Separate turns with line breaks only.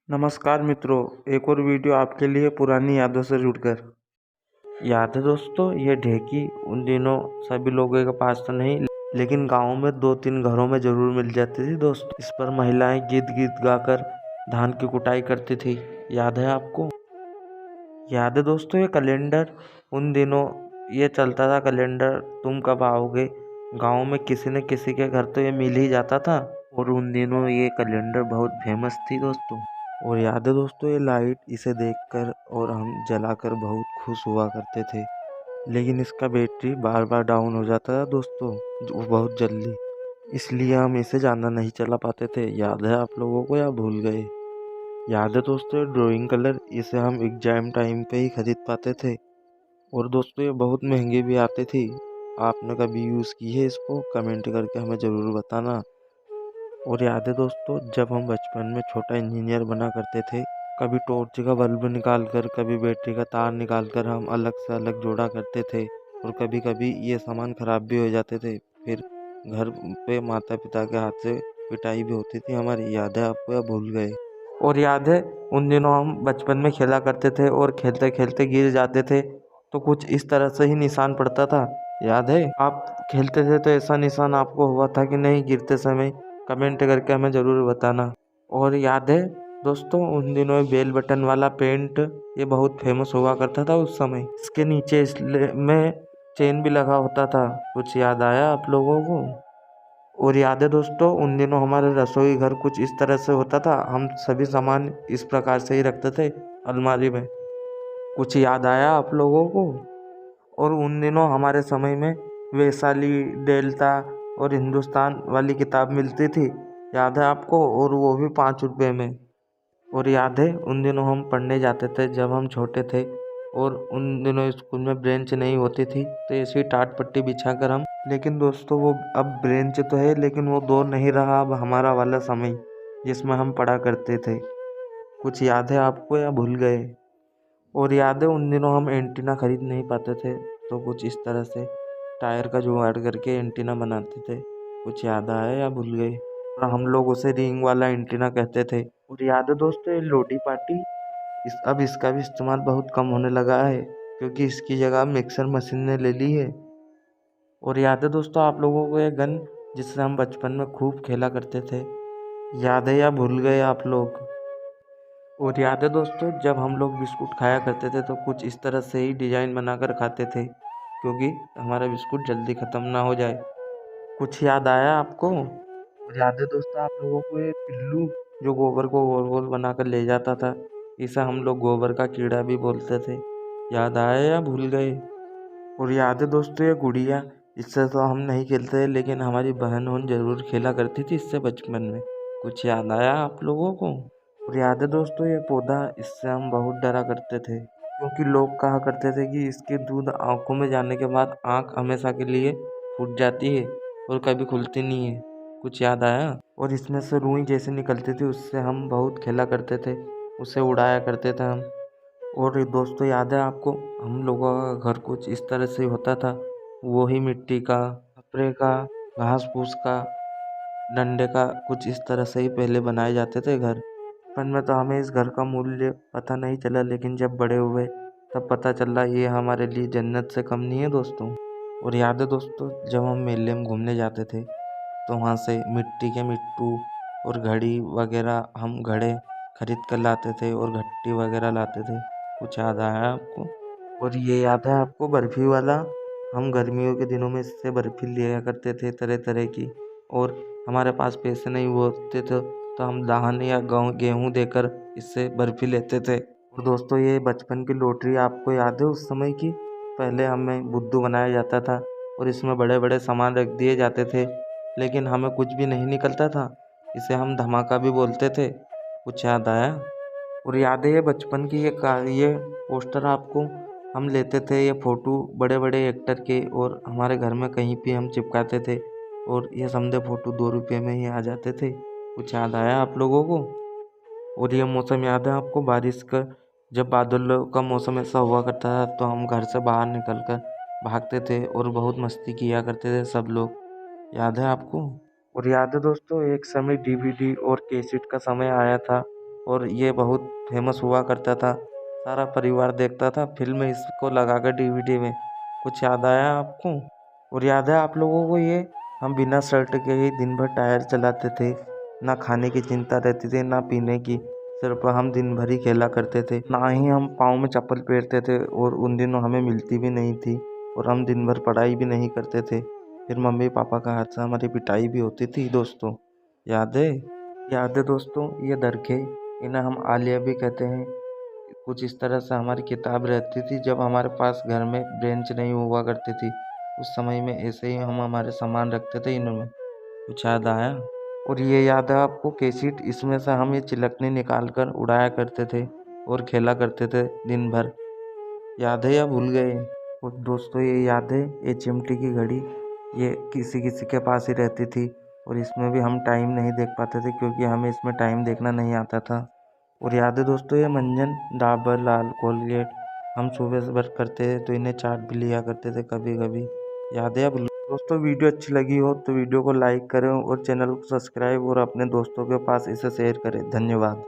नमस्कार मित्रों, एक और वीडियो आपके लिए पुरानी यादों से जुड़कर। याद है दोस्तों, ये ढेकी उन दिनों सभी लोगों के पास तो नहीं, लेकिन गांव में 2-3 घरों में जरूर मिल जाती थी दोस्तों। इस पर महिलाएं गीत गीत गाकर धान की कुटाई करती थी। याद है आपको? याद है दोस्तों, ये कैलेंडर उन दिनों ये चलता था, कैलेंडर तुम कब आओगे। गांव में किसी न किसी के घर तो ये मिल ही जाता था और उन दिनों ये कैलेंडर बहुत फेमस थी दोस्तों। और याद है दोस्तों, ये लाइट इसे देखकर और हम जलाकर बहुत खुश हुआ करते थे, लेकिन इसका बैटरी बार बार डाउन हो जाता था दोस्तों, जो बहुत जल्दी, इसलिए हम इसे ज़्यादा नहीं चला पाते थे। याद है आप लोगों को या भूल गए? याद है दोस्तों, ड्राइंग कलर इसे हम एग्जाम टाइम पे ही खरीद पाते थे और दोस्तों ये बहुत महंगी भी आती थी। आपने कभी यूज़ की है इसको? कमेंट करके हमें ज़रूर बताना। और याद है दोस्तों, जब हम बचपन में छोटा इंजीनियर बना करते थे, कभी टॉर्च का बल्ब निकाल कर, कभी बैटरी का तार निकाल कर हम अलग से अलग जोड़ा करते थे और कभी कभी ये सामान खराब भी हो जाते थे। फिर घर पे माता पिता के हाथ से पिटाई भी होती थी हमारी। याद है आपको या भूल गए? और याद है उन दिनों हम बचपन में खेला करते थे और खेलते खेलते गिर जाते थे तो कुछ इस तरह से ही निशान पड़ता था। याद है? आप खेलते थे तो ऐसा निशान आपको हुआ था कि नहीं गिरते समय? कमेंट करके हमें ज़रूर बताना। और याद है दोस्तों, उन दिनों बेल बटन वाला पेंट ये बहुत फेमस हुआ करता था उस समय। इसके नीचे इसलिए में चेन भी लगा होता था। कुछ याद आया आप लोगों को? और याद है दोस्तों, उन दिनों हमारे रसोई घर कुछ इस तरह से होता था, हम सभी सामान इस प्रकार से ही रखते थे अलमारी में। कुछ याद आया आप लोगों को? और उन दिनों हमारे समय में वैशाली, डेल्टा और हिंदुस्तान वाली किताब मिलती थी। याद है आपको? और वो भी 5 रुपये में। और याद है उन दिनों हम पढ़ने जाते थे जब हम छोटे थे और उन दिनों स्कूल में ब्रेंच नहीं होती थी तो ऐसी टाट पट्टी बिछा कर हम, लेकिन दोस्तों वो अब ब्रेंच तो है लेकिन वो दौर नहीं रहा अब हमारा वाला समय जिसमें हम पढ़ा करते थे। कुछ याद है आपको या भूल गए? और याद है उन दिनों हम एंटीना खरीद नहीं पाते थे तो कुछ इस तरह से टायर का जुगाड़ करके एंटीना बनाते थे। कुछ याद आया या भूल गए? और हम लोग उसे रिंग वाला एंटीना कहते थे। और याद है दोस्तों, ये लोटी पार्टी अब इसका भी इस्तेमाल बहुत कम होने लगा है क्योंकि इसकी जगह मिक्सर मशीन ने ले ली है। और याद है दोस्तों आप लोगों को ये गन जिससे हम बचपन में खूब खेला करते थे? याद है या भूल गए आप लोग? और याद है दोस्तों, जब हम लोग बिस्कुट खाया करते थे तो कुछ इस तरह से ही डिजाइन बनाकर खाते थे क्योंकि हमारा बिस्कुट जल्दी ख़त्म ना हो जाए। कुछ याद आया आपको? और याद है दोस्तों आप लोगों को ये पिल्लू जो गोबर को गोल गोल बनाकर ले जाता था, इसे हम लोग गोबर का कीड़ा भी बोलते थे। याद आया या भूल गए? और याद है दोस्तों, ये गुड़िया इससे तो हम नहीं खेलते लेकिन हमारी बहन उन जरूर खेला करती थी इससे बचपन में। कुछ याद आया आप लोगों को? और याद है दोस्तों, ये पौधा इससे हम बहुत डरा करते थे क्योंकि लोग कहा करते थे कि इसके दूध आंखों में जाने के बाद आंख हमेशा के लिए फूट जाती है और कभी खुलती नहीं है। कुछ याद आया? और इसमें से रुई जैसे निकलती थी, उससे हम बहुत खेला करते थे, उसे उड़ाया करते थे हम। और दोस्तों याद है आपको, हम लोगों का घर कुछ इस तरह से होता था, वो ही मिट्टी का, खपरे का, घास फूस का, डंडे का, कुछ इस तरह से ही पहले बनाए जाते थे घर। बचपन में तो हमें इस घर का मूल्य पता नहीं चला लेकिन जब बड़े हुए तब पता चला ये हमारे लिए जन्नत से कम नहीं है दोस्तों। और याद है दोस्तों, जब हम मेले में घूमने जाते थे तो वहाँ से मिट्टी के मिट्टू और घड़ी वगैरह हम घड़े खरीद कर लाते थे और घट्टी वगैरह लाते थे। कुछ याद आया आपको? और ये याद है आपको बर्फ़ी वाला? हम गर्मियों के दिनों में इससे बर्फ़ी लिया करते थे तरह तरह की, और हमारे पास पैसे नहीं होते थे तो हम धान या गेहूँ देकर इससे बर्फ़ी लेते थे। और दोस्तों, ये बचपन की लॉटरी आपको याद है उस समय की? पहले हमें बुद्धू बनाया जाता था और इसमें बड़े बड़े सामान रख दिए जाते थे लेकिन हमें कुछ भी नहीं निकलता था। इसे हम धमाका भी बोलते थे। कुछ याद आया? और याद है ये बचपन की ये पोस्टर आपको? हम लेते थे ये फ़ोटो बड़े बड़े एक्टर के और हमारे घर में कहीं भी हम चिपकाते थे और ये समझे फ़ोटो 2 रुपये में ही आ जाते थे। कुछ याद आया आप लोगों को? और ये मौसम याद है आपको बारिश का? जब बादलों का मौसम ऐसा हुआ करता था तो हम घर से बाहर निकल कर भागते थे और बहुत मस्ती किया करते थे सब लोग। याद है आपको? और याद है दोस्तों, एक समय डीवीडी और कैसेट का समय आया था और ये बहुत फेमस हुआ करता था, सारा परिवार देखता था फिल्म इसको लगाकर DVD में। कुछ याद आया आपको? और याद है आप लोगों को ये हम बिना शर्ट के ही दिन भर टायर चलाते थे, ना खाने की चिंता रहती थी ना पीने की, सिर्फ हम दिन भर ही खेला करते थे, ना ही हम पाँव में चप्पल पहनते थे और उन दिनों हमें मिलती भी नहीं थी और हम दिन भर पढ़ाई भी नहीं करते थे। फिर मम्मी पापा का हाथ से हमारी पिटाई भी होती थी दोस्तों, याद है? याद है दोस्तों, ये दरखे इन्हें हम आलिया भी कहते हैं। कुछ इस तरह से हमारी किताब रहती थी जब हमारे पास घर में बेंच नहीं हुआ करती थी, उस समय में ऐसे ही हम हमारे सामान रखते थे इनमें। कुछ याद आया? और ये याद है आपको कैसेट, इसमें से हम ये चिलकनी निकाल कर उड़ाया करते थे और खेला करते थे दिन भर, याद है या भूल गए? और दोस्तों ये याद है, ये चिमटी की घड़ी ये किसी किसी के पास ही रहती थी और इसमें भी हम टाइम नहीं देख पाते थे क्योंकि हमें इसमें टाइम देखना नहीं आता था। और याद है दोस्तों, ये मंजन, डाबर लाल, कोलगेट हम सुबह से ब्रश करते थे तो इन्हें चाट भी लिया करते थे कभी कभी, याद है अब? दोस्तों वीडियो अच्छी लगी हो तो वीडियो को लाइक करें और चैनल को सब्सक्राइब और अपने दोस्तों के पास इसे शेयर करें। धन्यवाद।